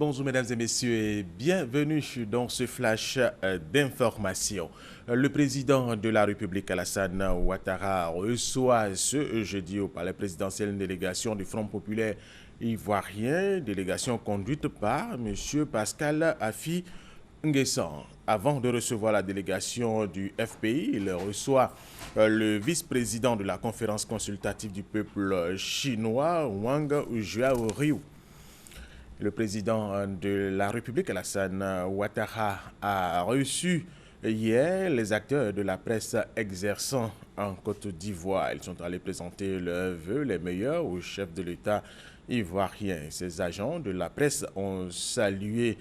Bonjour mesdames et messieurs et bienvenue dans ce flash d'information. Le président de la République Alassane Ouattara reçoit ce jeudi au palais présidentiel une délégation du Front populaire ivoirien, délégation conduite par M. Pascal Affi N'Guessan. Avant de recevoir la délégation du FPI, il reçoit le vice-président de la conférence consultative du peuple chinois, Wang Jiaoryu. Le président de la République, Alassane Ouattara, a reçu hier les acteurs de la presse exerçant en Côte d'Ivoire. Ils sont allés présenter leurs vœux les meilleurs au chef de l'État ivoirien. Ces agents de la presse ont salué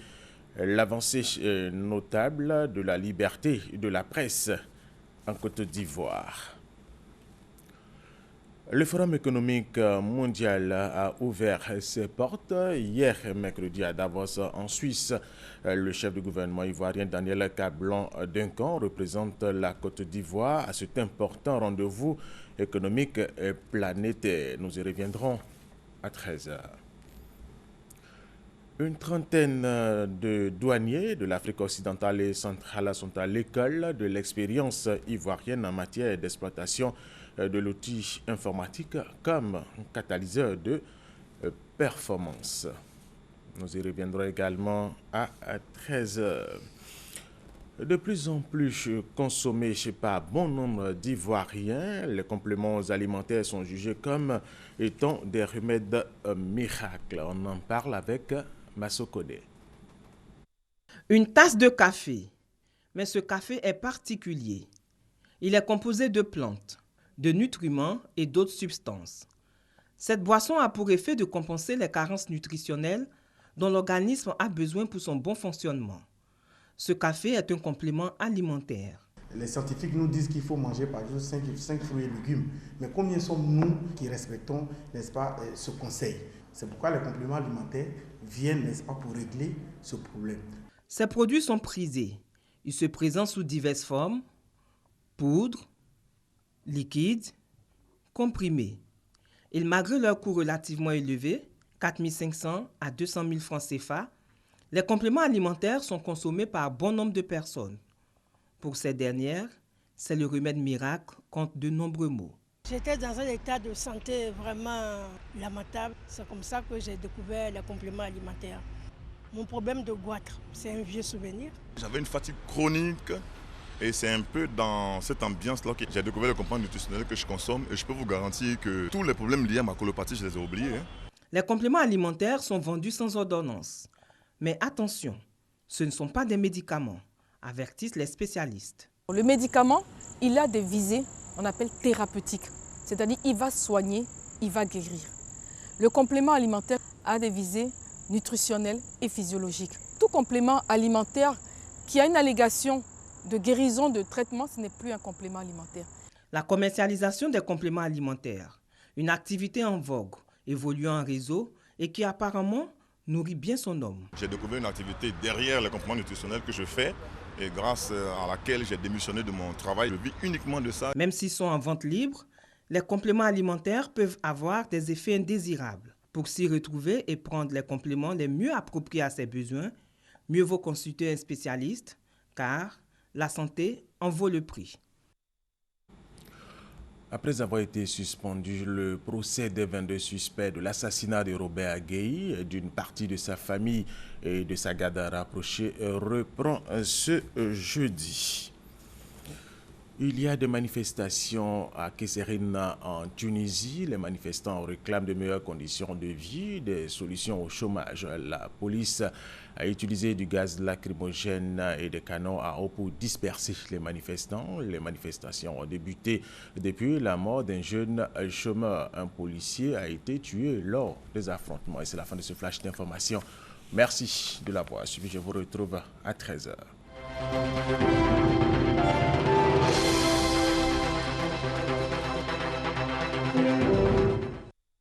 l'avancée notable de la liberté de la presse en Côte d'Ivoire. Le Forum économique mondial a ouvert ses portes hier mercredi à Davos en Suisse. Le chef du gouvernement ivoirien Daniel Kablan-Duncan représente la Côte d'Ivoire à cet important rendez-vous économique et planétaire. Nous y reviendrons à 13h. Une trentaine de douaniers de l'Afrique occidentale et centrale sont à l'école de l'expérience ivoirienne en matière d'exploitation de l'outil informatique comme catalyseur de performance. Nous y reviendrons également à 13h. De plus en plus consommés par bon nombre d'Ivoiriens, les compléments alimentaires sont jugés comme étant des remèdes miracles. On en parle avec Massokode. Une tasse de café. Mais ce café est particulier. Il est composé de plantes, de nutriments et d'autres substances. Cette boisson a pour effet de compenser les carences nutritionnelles dont l'organisme a besoin pour son bon fonctionnement. Ce café est un complément alimentaire. Les scientifiques nous disent qu'il faut manger par jour 5 fruits et légumes. Mais combien sommes-nous qui respectons, n'est-ce pas, ce conseil? C'est pourquoi les compléments alimentaires viennent, n'est-ce pas, pour régler ce problème. Ces produits sont prisés. Ils se présentent sous diverses formes: poudre, liquide, comprimé. Et malgré leur coût relativement élevé, 4 500 à 200 000 francs CFA, les compléments alimentaires sont consommés par bon nombre de personnes. Pour ces dernières, c'est le remède miracle contre de nombreux maux. J'étais dans un état de santé vraiment lamentable. C'est comme ça que j'ai découvert les compléments alimentaires. Mon problème de goitre, c'est un vieux souvenir. J'avais une fatigue chronique. Et c'est un peu dans cette ambiance-là que j'ai découvert les compléments nutritionnels que je consomme. Et je peux vous garantir que tous les problèmes liés à ma colopathie, je les ai oubliés. Les compléments alimentaires sont vendus sans ordonnance. Mais attention, ce ne sont pas des médicaments, avertissent les spécialistes. Le médicament, il a des visées, on appelle thérapeutiques. C'est-à-dire il va soigner, il va guérir. Le complément alimentaire a des visées nutritionnelles et physiologiques. Tout complément alimentaire qui a une allégation de guérison, de traitement, ce n'est plus un complément alimentaire. La commercialisation des compléments alimentaires, une activité en vogue, évoluant en réseau et qui apparemment nourrit bien son homme. J'ai découvert une activité derrière les compléments nutritionnels que je fais et grâce à laquelle j'ai démissionné de mon travail. Je vis uniquement de ça. Même s'ils sont en vente libre, les compléments alimentaires peuvent avoir des effets indésirables. Pour s'y retrouver et prendre les compléments les mieux appropriés à ses besoins, mieux vaut consulter un spécialiste car la santé en vaut le prix. Après avoir été suspendu, le procès des 22 suspects de l'assassinat de Robert Agueyi, d'une partie de sa famille et de sa garde rapprochée reprend ce jeudi. Il y a des manifestations à Kesserine en Tunisie. Les manifestants réclament de meilleures conditions de vie, des solutions au chômage. La police a utilisé du gaz lacrymogène et des canons à eau pour disperser les manifestants. Les manifestations ont débuté depuis la mort d'un jeune chômeur. Un policier a été tué lors des affrontements. Et c'est la fin de ce flash d'information. Merci de l'avoir suivi. Je vous retrouve à 13h.